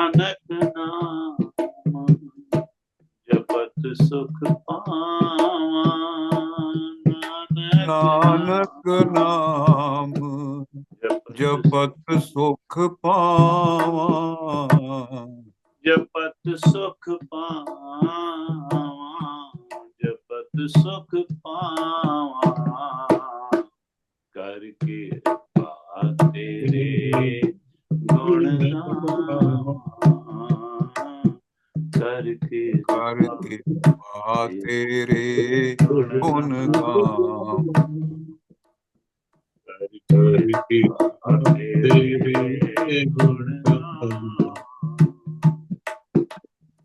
नानक नाम जपत सुख पावा, नानक नाम जपत सुख पावा, जपत सुख पावा, जपत सुख पावा, करके तेरे गुण करके तेरे गुण गाम, करके तेरे गुण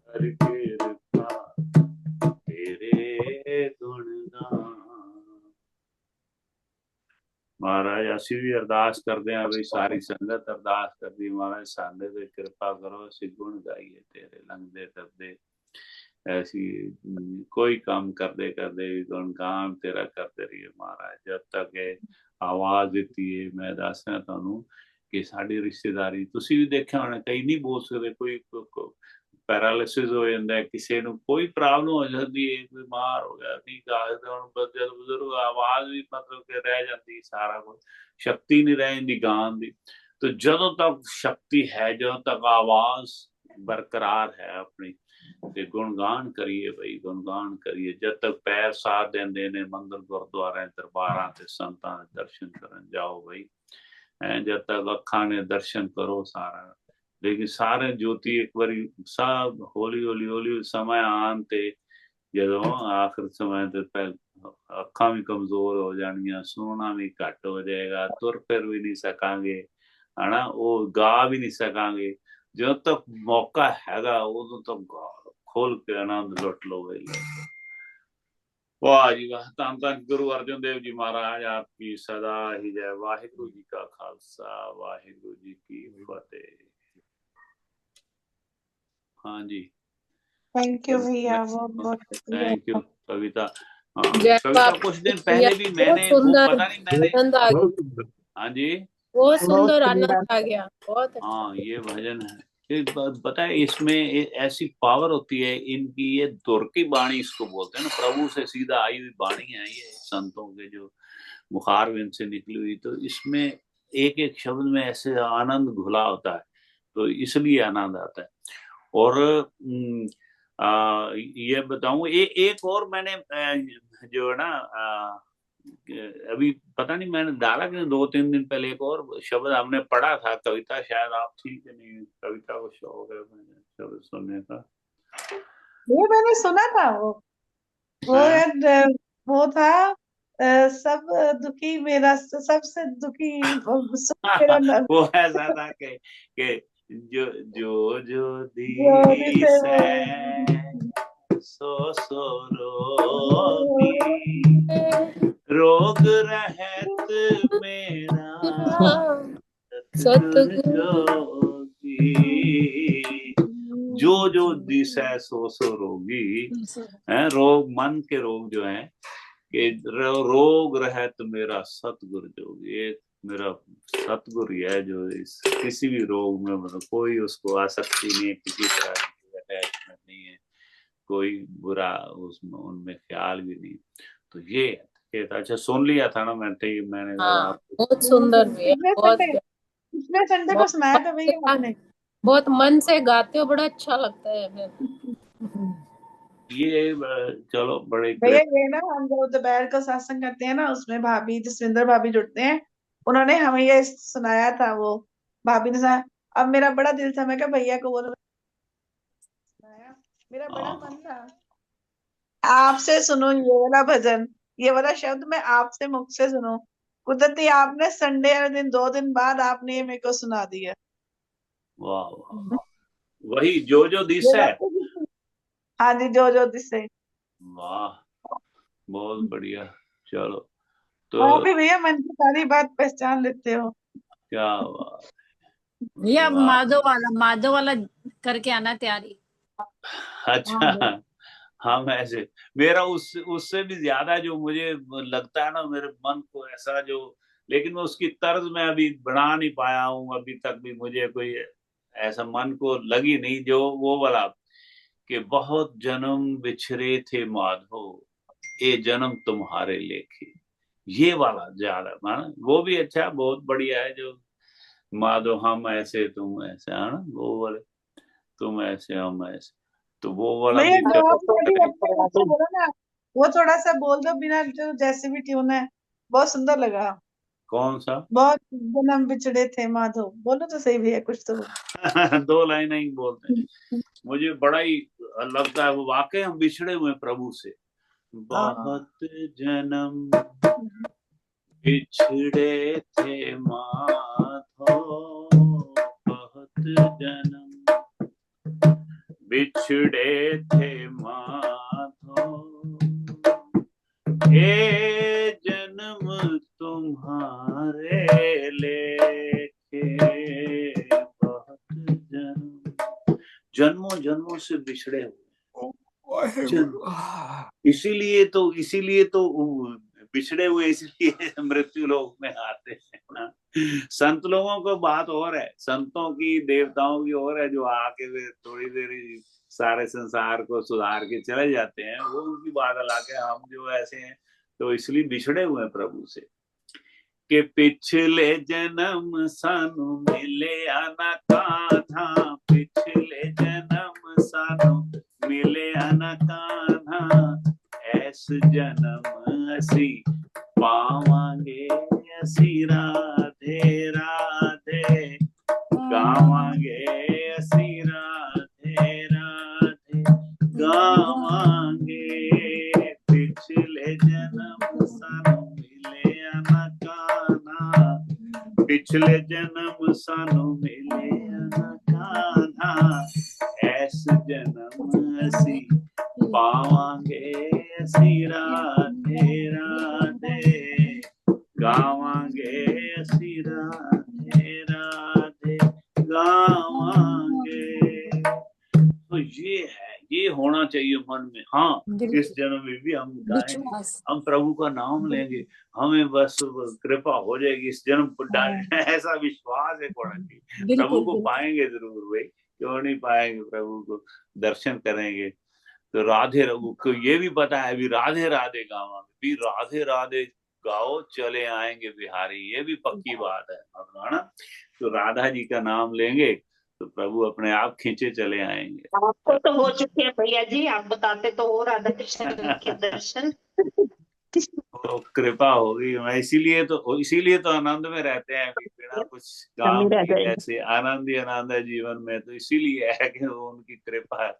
करके तेरे गुण महाराज ਅਸੀਂ ਵੀ ਅਰਦਾਸ ਕਰਦੇ ਹਾਂ ਬਈ ਸਾਰੀ ਸੰਗਤ ਅਰਦਾਸ ਕਰਦੀ ਮਹਾਰਾਜ ਸਾਡੇ ਤੇ ਕਿਰਪਾ ਕਰੋ ਅਸੀਂ ਗੁਣ ਗਾਈਏ ਤੇਰੇ ਲੰਘਦੇ ਫਿਰਦੇ ऐसी कोई काम करते करते भी गुणगान तेरा करते रहिए महाराज जब तक आवाज ਦਿੱਤੀ ਹੈ मैं दस रहा ਤੁਹਾਨੂੰ कि साड़ी रिश्तेदारी ਤੁਸੀਂ ਵੀ ਦੇਖਿਆ ਹੋਣਾ ਕਈ ਨਹੀਂ ਬੋਲ ਸਕਦੇ ਕੋਈ ਪੈਰਾਲਿਸਿਸ ਹੋ ਜਾਂਦਾ ਕਿਸੇ ਨੂੰ ਕੋਈ ਪ੍ਰੋਬਲਮ ਹੋ ਜਾਂਦੀ ਹੈ ਕੋਈ ਬਿਮਾਰ ਹੋ ਗਿਆ ਨਹੀਂ ਗਾਇਦ ਹੁਣ ਬੱਚੇ ਬਜ਼ੁਰਗ ਆਵਾਜ਼ ਵੀ मतलब ਕਿ ਰਹਿ ਜਾਂਦੀ ਸਾਰਾ ਕੁਝ ਸ਼ਕਤੀ ਨਹੀਂ ਰਹਿ ਜਾਂਦੀ ਗਾਣ ਦੀ तो ਜਦੋਂ ਤੱਕ ਸ਼ਕਤੀ ਹੈ ਜਦੋਂ ਤੱਕ ਆਵਾਜ਼ ਬਰਕਰਾਰ ਹੈ ਆਪਣੀ ਤੇ ਗੁਣਗਾਨ ਕਰੀਏ ਬਈ ਗੁਣਗਾਨ ਕਰੀਏ ਜਦ ਤੱਕ ਪੈਰ ਸਾਥ ਦਿੰਦੇ ਨੇ ਮੰਦਰ ਗੁਰਦੁਆਰਿਆਂ ਦਰਬਾਰਾਂ ਤੇ ਸੰਤਾਂ ਦੇ ਦਰਸ਼ਨ ਕਰਨ ਜਾਓ ਬਈ जब तक अखा ने दर्शन करो सारा लेकिन सारे ज्योति एक बारी सब हौली हौली हौली समय आन ते जो आखिर समय ते अखा भी कमजोर हो जानिया सुनना भी घट हो जाएगा तुर फिर भी नहीं सकांगे है ना वो गा भी नहीं सकांगे जब तक मौका हैगा उदों तक खोल के आनंद लुट लो भाई वाह जी वाह धन धन गुरु अर्जन देव जी महाराज आपकी सदा ही जय वाहिगुरु जी का खालसा वाहिगुरु जी की फतेह हाँ जी थैंक यू भैया बहुत बहुत थैंक यू कविता कविता कुछ दिन पहले भी मैंने वो पता नहीं मैंने हाँ जी बहुत सुंदर आनंद आ गया बहुत हाँ ये भजन है पता है इसमें ऐसी पावर होती है इनकी ये दुर की बाणी इसको बोलते हैं ना प्रभु से सीधा आई हुई बाणी है ये संतों के जो मुखार में इनसे निकली हुई तो इसमें एक एक शब्द में ऐसे आनंद घुला होता है तो इसलिए आनंद आता है और ये बताऊं एक और मैंने जो है ना अभी पता नहीं मैंने डाला कि 2-3 दिन पहले एक और शब्द हमने पढ़ा था कविता शायद आप थी कि नहीं कविता को शौक है मैंने शब्द सुनने का ये मैंने सुना था वो था सब दुखी मेरा सबसे दुखी मेरा वो ऐसा था कि जो जो जो दी सो रोगी रोग रहत मेरा सतगुरु जो जो दिशा सो रोगी है रोग मन के रोग जो है कि रोग रहत मेरा सतगुरु जोगी एक मेरा सतगुरु है जो इस किसी भी रोग में मतलब कोई उसको आसक्ति नहीं है किसी तरह की अटैचमेंट नहीं है कोई बुरा उसमें उनमें ख्याल भी नहीं तो ये अच्छा सुन लिया था ना मैंने बहुत सुंदर पिछले संडे को सुनाया था भैया आपने बहुत मन से गाते हो बड़ा अच्छा लगता है ये चलो बड़े भैया ये ना हम जो दोपहर को सत्संग करते हैं ना उसमें भाभी जसविंदर भाभी जुड़ते हैं उन्होंने हमें ये सुनाया था वो भाभी ने सुनाया अब मेरा बड़ा दिल था मैं क्या भैया को बोलो मेरा बड़ा मन था आपसे सुनो ये वाला भजन ये वाला शब्द मैं आपसे मुख से सुनो कुदरती आपने संडे वाले दिन 2 दिन बाद आपने ये मेरे को सुना दिया वाह वही जो जो दिस है हाँ जी जो दिस है वाह बहुत बढ़िया चलो तो आप भी भैया मन की सारी बात पहचान लेते हो क्या बात भैया माधव वाला करके आना तैयारी अच्छा हाँ ऐसे मेरा उससे भी ज्यादा जो मुझे लगता है ना मेरे मन को ऐसा जो लेकिन मैं उसकी तर्ज में अभी बना नहीं पाया हूँ अभी तक भी मुझे कोई ऐसा मन को लगी नहीं, जो वो वाला कि बहुत जन्म बिछड़े थे माधो, ये जन्म तुम्हारे लेखे, ये वाला ज्यादा माना, वो भी अच्छा, बहुत बढ़िया है। जो माधो हम ऐसे तुम ऐसे, है ना, वो वाले तुम ऐसे हम ऐसे, तो वो वाला भैया भी जो चलो आपने अभी अपने मुख से बोला ना, वो थोड़ा सा बोल दो बिना, जो जैसे भी ट्यून है, बहुत सुंदर लगा। कौन सा? बहुत जन्म बिछड़े थे माधो, बोलो तो सही भैया कुछ तो। 2 लाइन ही बोलते हैं, मुझे बड़ा ही लगता है वो वाकई हम बिछड़े हुए हैं प्रभु से। बहुत जन्म बिछड़े थे माधो, बहुत जन्म बिछड़े थे माधो, ये जन्म तुम्हारे लेके, बहुत जन्म, जन्मों जन्मों से बिछड़े हुए, इसीलिए तो बिछड़े हुए, इसलिए मृत्यु लोक में आते हैं ना। संत लोगों को बात और है, संतों की देवताओं की और है, जो आके वे थोड़ी देर सारे संसार को सुधार के चले जाते हैं, वो उनकी बात अलग है। हम जो ऐसे हैं तो इसलिए बिछड़े हुए हैं प्रभु से, कि पिछले जन्म सानू मिले आना कान्हा, पिछले जन्म सानू मिले आना कान्हा, ऐस जन्म असी पावांगे असी राधे राधे, गावांगे असी राधे राधे, गावांगे। पिछले जन्म सानू मिले आना कान्हा, पिछले जन्म सानू मिले आना कान्हा, ऐस जन्म असी पावांगे असी राधे राधे, गावांगे असी राधे राधे, गावांगे। तो ये है, ये होना चाहिए मन में। हाँ, इस जन्म में भी हम गाएंगे, हम प्रभु का नाम लेंगे, हमें बस कृपा हो जाएगी इस जन्म पर। ऐसा विश्वास है होना चाहिए, प्रभु को पाएंगे जरूर भाई, क्यों नहीं पाएंगे, प्रभु को दर्शन करेंगे। तो राधे रघु को ये भी पता है, भी राधे राधे गावांगे, भी राधे राधे गाओ चले आएंगे बिहारी, ये भी पक्की बात है ना। तो राधा जी का नाम लेंगे तो प्रभु अपने आप खींचे चले आएंगे। आपको तो हो चुके हैं भैया जी, आप बताते तो हो राधा कृष्ण के दर्शन। तो कृपा होगी, इसीलिए तो आनंद में रहते हैं, बिना कुछ काम के ऐसे आनंद ही आनंद है जीवन में। तो इसीलिए है कि उनकी कृपा है,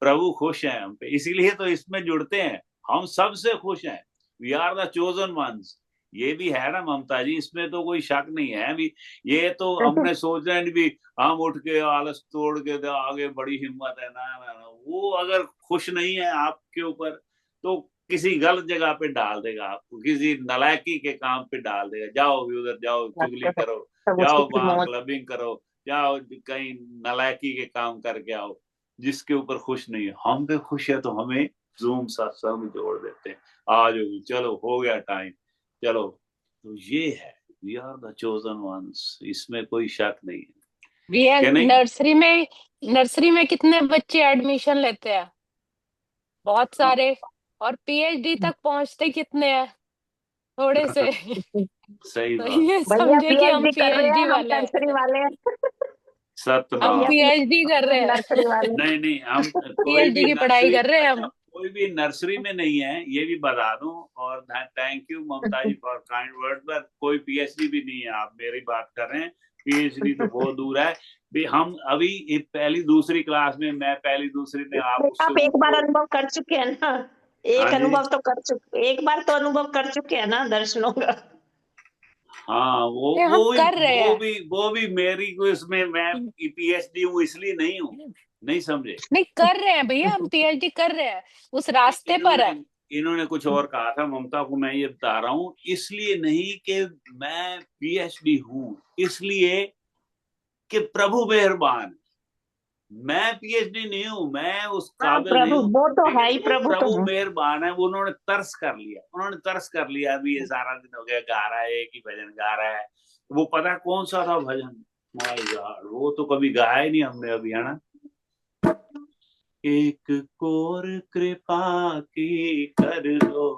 प्रभु खुश हैं हम पे, इसीलिए तो इसमें जुड़ते हैं। हम सबसे खुश हैं, we are the chosen ones. ये भी है ना ममता जी, इसमें तो कोई शक नहीं है। भी ये तो हमने सोचा है भी हम उठ के आलस तोड़ के आगे, बड़ी हिम्मत है ना। वो अगर खुश नहीं है आपके ऊपर तो किसी गलत जगह पे डाल देगा आपको, किसी नलायकी के काम पे डाल देगा। जाओ भी उधर जाओ, चुगली करो, जाओ वहां क्लबिंग करो, जाओ कहीं नलायकी के काम करके आओ। जिसके ऊपर खुश नहीं है, हम पे खुश है तो हमें जूम सत्संग जोड़ देते हैं। आज चलो हो गया टाइम, चलो। तो ये है, we are the chosen ones, इसमें कोई शक नहीं है। नर्सरी में कितने बच्चे एडमिशन लेते हैं, बहुत सारे, और पीएचडी तक पहुंचते कितने हैं, थोड़े से। सही तो बात, ये समझे कि हम पीएचडी वाले हैं, सत्य हम बात। पीएचडी कर रहे हैं। नहीं, हम पीएचडी की पढ़ाई कर रहे हैं हम। कोई भी नर्सरी में नहीं है, ये भी बता दूं। और thank you Mamata ji for kind word. पर कोई पीएचडी भी नहीं है, आप मेरी बात कर रहे हैं, पीएचडी तो बहुत दूर है भी। हम अभी पहली दूसरी क्लास में, मैं पहली दूसरी में, आप एक बार अनुभव कर चुके हैं ना, एक अनुभव तो कर चुके, एक बार तो अनुभव कर चुके हैं ना दर्शनों का। हाँ, वो भी मेरी को इसमें, मैं पीएचडी हूँ इसलिए नहीं हूँ, नहीं समझे। नहीं कर रहे हैं भैया, हम पीएचडी कर रहे हैं, उस रास्ते पर है। इन्होंने कुछ और कहा था ममता को, मैं ये बता रहा हूँ, इसलिए नहीं कि मैं पीएचडी हूँ, इसलिए कि प्रभु मेहरबान। मैं पीएचडी नहीं हूँ, मैं उस काबिल नहीं हूँ, वो तो है ही, प्रभु मेहरबान है। उन्होंने तरस कर लिया। अभी ये सारा दिन हो गया गा रहा है, एक ही भजन गा रहा है। वो पता कौन सा था भजन, माय गॉड, वो तो कभी गाया ही नहीं हमने अभी, है ना। एक कोर कृपा की कर दो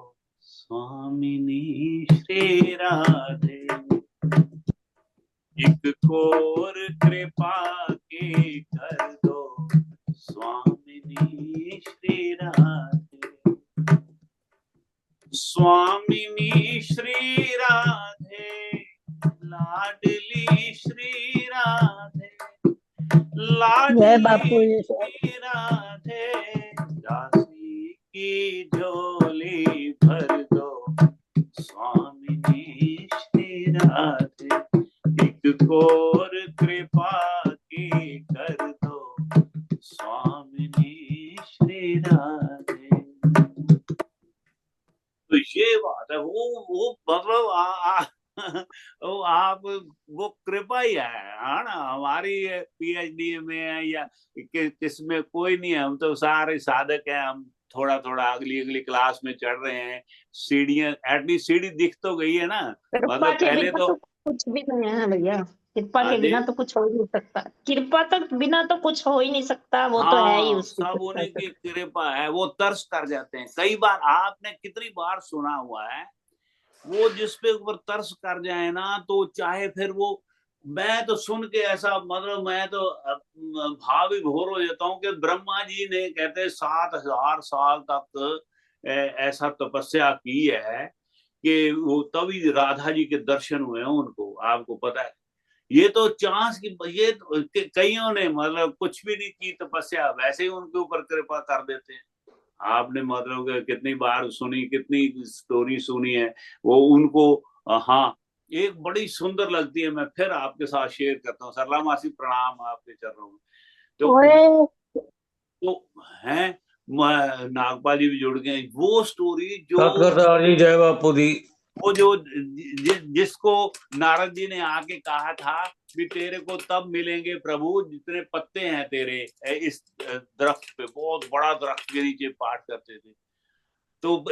स्वामिनी श्री राधे, एक कोर कृपा की कर दो स्वामिनी श्री राधे, स्वामिनी श्री राधे, लाडली श्री राधे, लाडली श्री राधे, दासी की झोली भर दो स्वामिनी श्री राधे, एक कोर कृपा की कर दो स्वामिनी श्री राधे। तो ये बात है, वो मतलब आप वो कृपा ही है ना हमारी, पीएचडी में है या किसमें कोई नहीं है, हम तो सारे साधक हैं, हम थोड़ा थोड़ा अगली क्लास में चढ़ रहे हैं, सीढ़ियां एटलीस्ट सीढ़ी दिख तो गई है ना, मतलब पहले तो कुछ भी नहीं है भैया, कृपा के बिना तो कुछ हो ही नहीं सकता, कृपा तो बिना तो कुछ हो ही नहीं सकता, वो तो है ही उसकी, सब उन्हीं की कृपा है। वो तरस कर जाते हैं, कई बार आपने कितनी बार सुना हुआ है, वो जिसपे ऊपर तरस कर जाए ना, तो चाहे फिर वो, मैं तो सुन के ऐसा मतलब मैं तो भाव विभोर हो जाता हूँ कि ब्रह्मा जी ने कहते 7000 साल तक ऐसा तपस्या की है कि वो तभी राधा जी के दर्शन हुए हैं उनको, आपको पता है। ये तो चांस की, ये कईयों ने मतलब कुछ भी नहीं की तपस्या, वैसे ही उनके ऊपर कृपा कर देते हैं। आपने मतलब कितनी बार सुनी, कितनी स्टोरी सुनी है वो उनको। हाँ, एक बड़ी सुंदर लगती है, मैं फिर आपके साथ शेयर करता हूँ। सरला मासी प्रणाम आपके चरणों में। तो हैं नागपाल जी भी जुड़ गए, वो स्टोरी जो जय बापू दी, वो जो जिसको नारद जी ने आके कहा था भी तेरे को तब मिलेंगे प्रभु जितने पत्ते हैं तेरे इस दरख्त पे, बहुत बड़ा दरख्त के नीचे पाठ करते थे। तो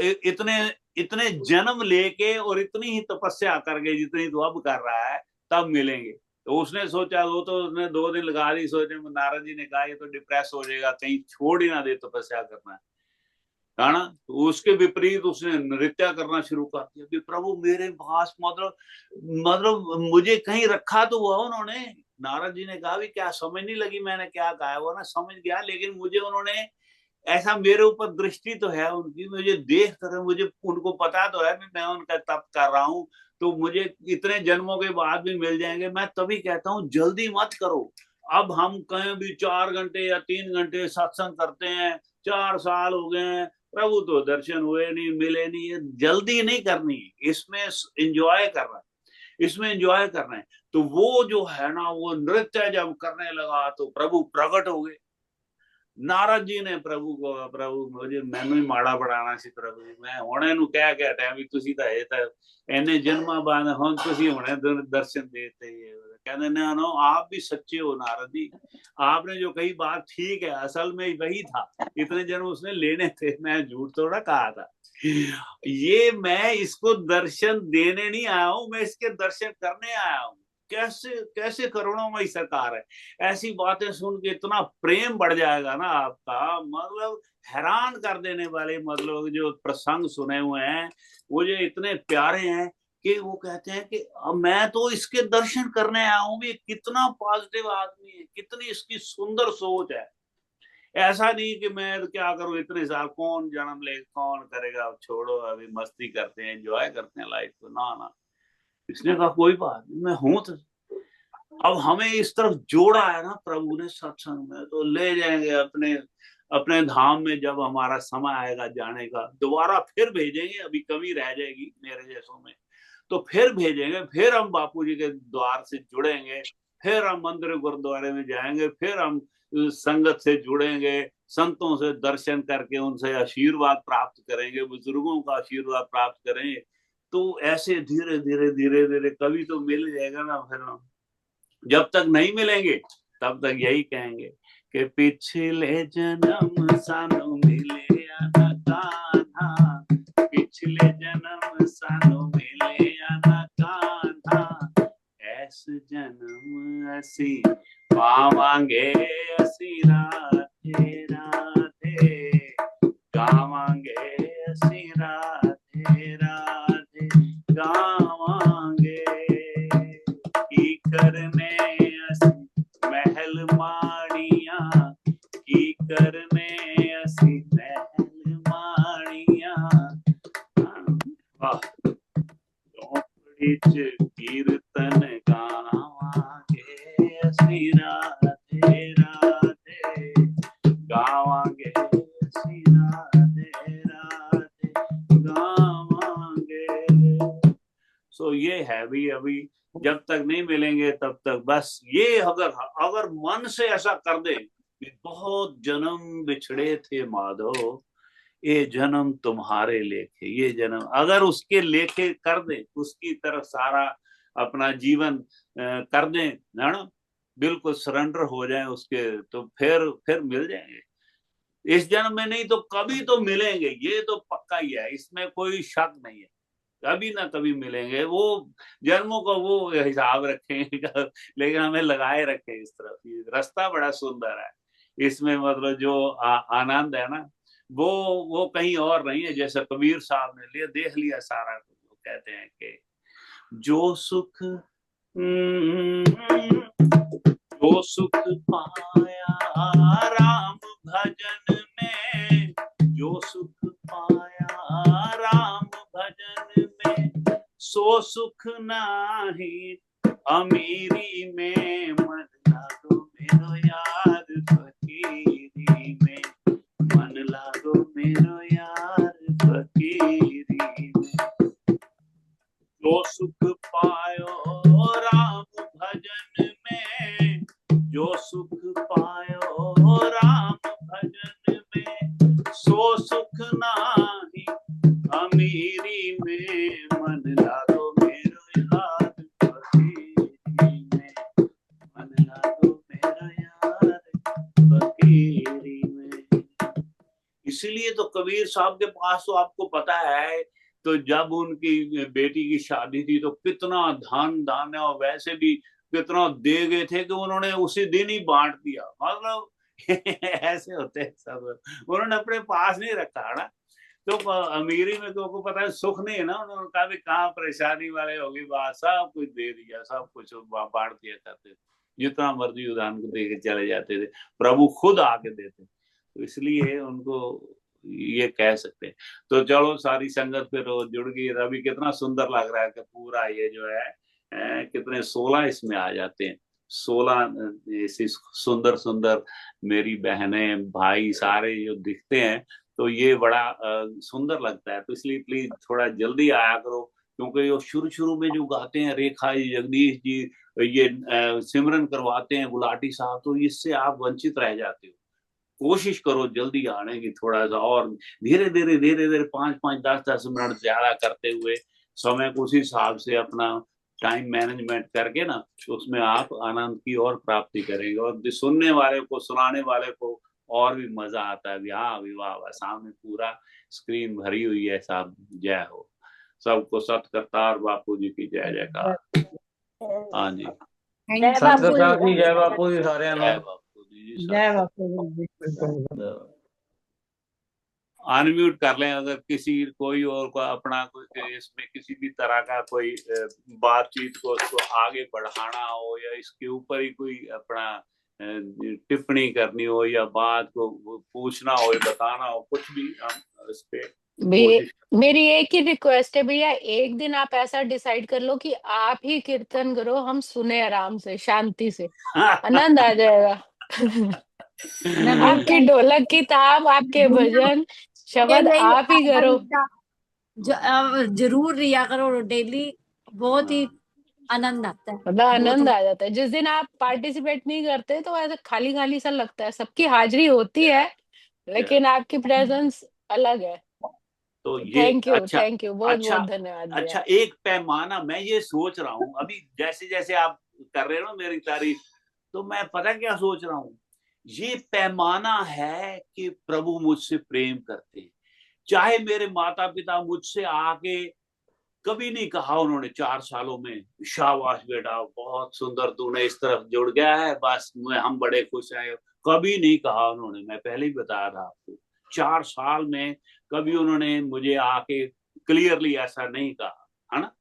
इतने जन्म लेके और इतनी ही तपस्या करके जितनी तो अब कर रहा है तब मिलेंगे। तो उसने सोचा, वो तो उसने 2 दिन लगा दी सोचने में, नारद जी ने कहा ये तो डिप्रेस हो जाएगा, कहीं छोड़ ही ना दे तपस्या करना है ना। तो उसके विपरीत उसने नृत्य करना शुरू कर दिया कि प्रभु मेरे पास मतलब मुझे कहीं रखा तो हुआ उन्होंने। नारद जी ने कहा भी क्या समझ नहीं लगी मैंने क्या कहा, वो ना समझ गया, लेकिन मुझे उन्होंने ऐसा, मेरे ऊपर दृष्टि तो है उनकी, मुझे देख कर मुझे उनको पता तो है मैं उनका तप कर रहा हूँ, तो मुझे इतने जन्मों के बाद भी मिल जाएंगे। मैं तभी कहता हूँ जल्दी मत करो। अब हम कहीं भी 4 घंटे या 3 घंटे सत्संग करते हैं, 4 साल हो गए हैं, प्रभु तो दर्शन हुए नहीं, मिले नहीं, जल्दी नहीं करनी, इसमें एंजॉय करना है, इसमें एंजॉय करना है। तो वो जो है ना, वो नृत्य जब करने लगा तो प्रभु प्रकट हो गए। नारद जी ने प्रभु को, प्रभु मुझे मैनू ही माड़ा बनाना सी प्रभु जी, मैं हुणे नू कह के हटिया भी तुसी तां हजे तां इन्ने जन्मां बाद हुण तुसी हुणे दर्शन देते। कहते ना नो आप भी सच्चे हो नारद जी, आपने जो कही बात ठीक है, असल में वही था, इतने जन्म उसने लेने थे, मैं झूठ थोड़ा कहा था। ये मैं इसको दर्शन देने नहीं आया हूं, मैं इसके दर्शन करने आया हूं। कैसे कैसे करुणामयी सरकार है, ऐसी बातें सुन के इतना प्रेम बढ़ जाएगा ना आपका, मतलब हैरान कर देने वाले मतलब जो प्रसंग सुने हुए हैं वो जो इतने प्यारे हैं कि वो कहते हैं कि मैं तो इसके दर्शन करने आया हूँ भी, कितना पॉजिटिव आदमी है, कितनी इसकी सुंदर सोच है। ऐसा नहीं कि मैं क्या करूं, इतने साल कौन जन्म ले, कौन करेगा, छोड़ो अभी मस्ती करते हैं, एंजॉय करते हैं लाइफ को, ना। इसने कहा कोई बात नहीं, मैं हूं तो। अब हमें इस तरफ जोड़ा है ना प्रभु ने सत्संग में, तो ले जाएंगे अपने धाम में। जब हमारा समय आएगा जाने का, दोबारा फिर भेजेंगे, अभी कमी रह जाएगी मेरे जैसों में, तो फिर भेजेंगे, फिर हम बापू जी के द्वार से जुड़ेंगे, फिर हम मंदिर गुरुद्वारे में जाएंगे, फिर हम संगत से जुड़ेंगे, संतों से दर्शन करके उनसे आशीर्वाद प्राप्त करेंगे, बुजुर्गों का आशीर्वाद प्राप्त करेंगे। तो ऐसे धीरे धीरे धीरे धीरे कभी तो मिल जाएगा ना। फिर जब तक नहीं मिलेंगे तब तक यही कहेंगे कि पिछले जन्म सानू मिले आना कान्हा, पिछले जन्म सानू मिले आना कान्हा, ऐस जन्म असी पावांगे असी राधे राधे, गावांगे असी राधे राधे, गावांगे की करने असी महल माड़ियां, की करने असी महल माड़ियां, झोपड़ी च कीर्तन गावांगे असी राधे राधे, गावांगे असी राधे राधे, गावांगे। सो ये है भी, अभी जब तक नहीं मिलेंगे तब तक बस ये अगर मन से ऐसा कर दे कि बहुत जन्म बिछड़े थे माधव, ये जन्म तुम्हारे लेखे, ये जन्म अगर उसके लेखे कर दे, उसकी तरफ सारा अपना जीवन कर दें, है ना, बिल्कुल सरेंडर हो जाए उसके, तो फिर मिल जाएंगे। इस जन्म में नहीं तो कभी तो मिलेंगे, ये तो पक्का ही है, इसमें कोई शक नहीं है, कभी ना कभी मिलेंगे। वो जन्मों का वो हिसाब रखेंगे लेकिन हमें लगाए रखे इस तरफ। रास्ता बड़ा सुंदर है इसमें, मतलब जो आनंद है ना वो कहीं और नहीं है। जैसे कबीर साहब ने देख लिया सारा, वो कहते हैं कि जो सुख पाया राम भजन में, जो सुख पाया राम भजन में, सो सुख नाही अमीरी में, मन लागो मेरो यार फकीरी में, मन लागो मेरो यार फकीरी में, जो सुख पायो राम भजन में, जो सुख पायो राम भजन में, सो सुख नाही अमीरी में, मन लागो मेरो यार फकीरी में, मन लागो मेरो यार फकीरी में। इसीलिए तो कबीर साहब के पास तो आपको पता है, तो जब उनकी बेटी की शादी थी तो कितना दान और वैसे भी कितना दे गए थे कि उन्होंने उसी दिन ही बांट दिया। मतलब ऐसे होते हैं सब, उन्होंने अपने पास नहीं रखा ना। तो अमीरी में तो को पता है सुख नहीं है ना, उन्होंने कहा भी कहाँ परेशानी वाले होगी बात, सब कुछ दे दिया, सब कुछ बांट दिया करते थे, जितना मर्जी उदाहरण को दे के चले जाते थे, प्रभु खुद आके देते। तो इसलिए उनको ये कह सकते हैं। तो चलो सारी संगत फिर जुड़ गई। रवि कितना सुंदर लग रहा है कि पूरा ये जो है कितने 16 इसमें आ जाते हैं, 16 ऐसी सुंदर सुंदर मेरी बहनें भाई सारे जो दिखते हैं, तो ये बड़ा सुंदर लगता है। तो इसलिए प्लीज थोड़ा जल्दी आया करो, क्योंकि ये शुरू में जो गाते हैं रेखा जी, जगदीश जी, ये सिमरन करवाते हैं गुलाटी साहब, तो इससे आप वंचित रह जाते हो। कोशिश करो जल्दी आने की, थोड़ा सा और धीरे धीरे 5-5 10-10 मिनट ज्यादा करते हुए समय को उसी हिसाब से अपना टाइम मैनेजमेंट करके ना, उसमें आप आनंद की और प्राप्ति करेंगे, और सुनने वाले को सुनाने वाले को और भी मजा आता है। हाँ विवाह सामने पूरा स्क्रीन भरी हुई है साहब। जय हो सबको, सतकर्तार बापू जी की जय जयकार। हाँ जी, सतकर्तार की जय बापू जी, सारे जय बापू जी, जय बापू। अनम्यूट कर लें अगर किसी कोई और को अपना कोई इसमें किसी भी तरह का कोई बातचीत को आगे बढ़ाना हो, या इसके ऊपर ही कोई अपना टिप्पणी करनी हो, या बात को पूछना हो, या बताना हो, कुछ भी हम इस पे मेरी एक ही रिक्वेस्ट है भैया, एक दिन आप ऐसा डिसाइड कर लो कि आप ही कीर्तन करो, हम सुने आराम से शांति से, आनंद आ जाएगा। आपकी ढोलक की ताप, आपके भजन शब्द आप ही करो, जरूर रिया करो डेली, बहुत ही आनंद आता है, मतलब आनंद आ जाता है। जिस दिन आप पार्टिसिपेट नहीं करते तो ऐसा खाली खाली सा लगता है, सबकी हाजिरी होती है लेकिन आपकी प्रेजेंस अलग है। तो ये थैंक यू, अच्छा, थैंक यू, बहुत बहुत धन्यवाद। अच्छा एक पैमाना, मैं ये सोच रहा हूँ अभी जैसे जैसे आप कर रहे हो ना मेरी तारीफ, तो मैं पता क्या सोच रहा हूँ, ये पैमाना है कि प्रभु मुझसे प्रेम करते हैं। चाहे मेरे माता पिता मुझसे आके कभी नहीं कहा उन्होंने 4 सालों में शाबाश बेटा बहुत सुंदर तूने इस तरफ जुड़ गया है, बस हम बड़े खुश हैं। कभी नहीं कहा उन्होंने, मैं पहले ही बताया था आपको। 4 साल में कभी उन्होंने मुझे आके क्लियरली ऐसा नहीं कहा, है ना।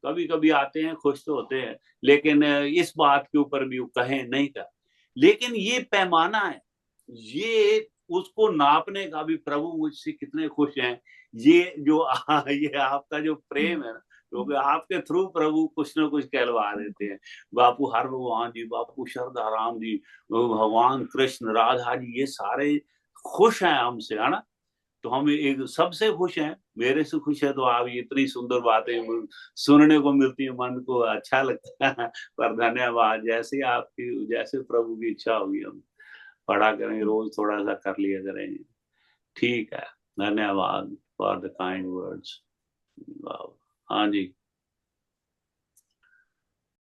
कभी कभी आते हैं, खुश तो होते हैं, लेकिन इस बात के ऊपर भी कहें नहीं कहा। लेकिन ये पैमाना है, ये उसको नापने का भी प्रभु मुझसे कितने खुश हैं। ये जो ये आपका जो प्रेम है ना, क्योंकि आपके थ्रू प्रभु कुछ ना कुछ कहलवा देते हैं। बापू हर भगवान जी, बापू शरदा राम जी, भगवान कृष्ण, राधा जी, ये सारे खुश हैं हमसे, है ना। तो हम एक सबसे खुश हैं। मेरे से खुश है तो आप इतनी सुंदर बातें सुनने को मिलती है, मन को अच्छा लगता है। पर धन्यवाद, जैसे आपकी, जैसे प्रभु की इच्छा होगी हम पढ़ा करेंगे, रोज थोड़ा सा कर लिया करेंगे। ठीक है, धन्यवाद फॉर द काइंड वर्ड्स। हाँ जी।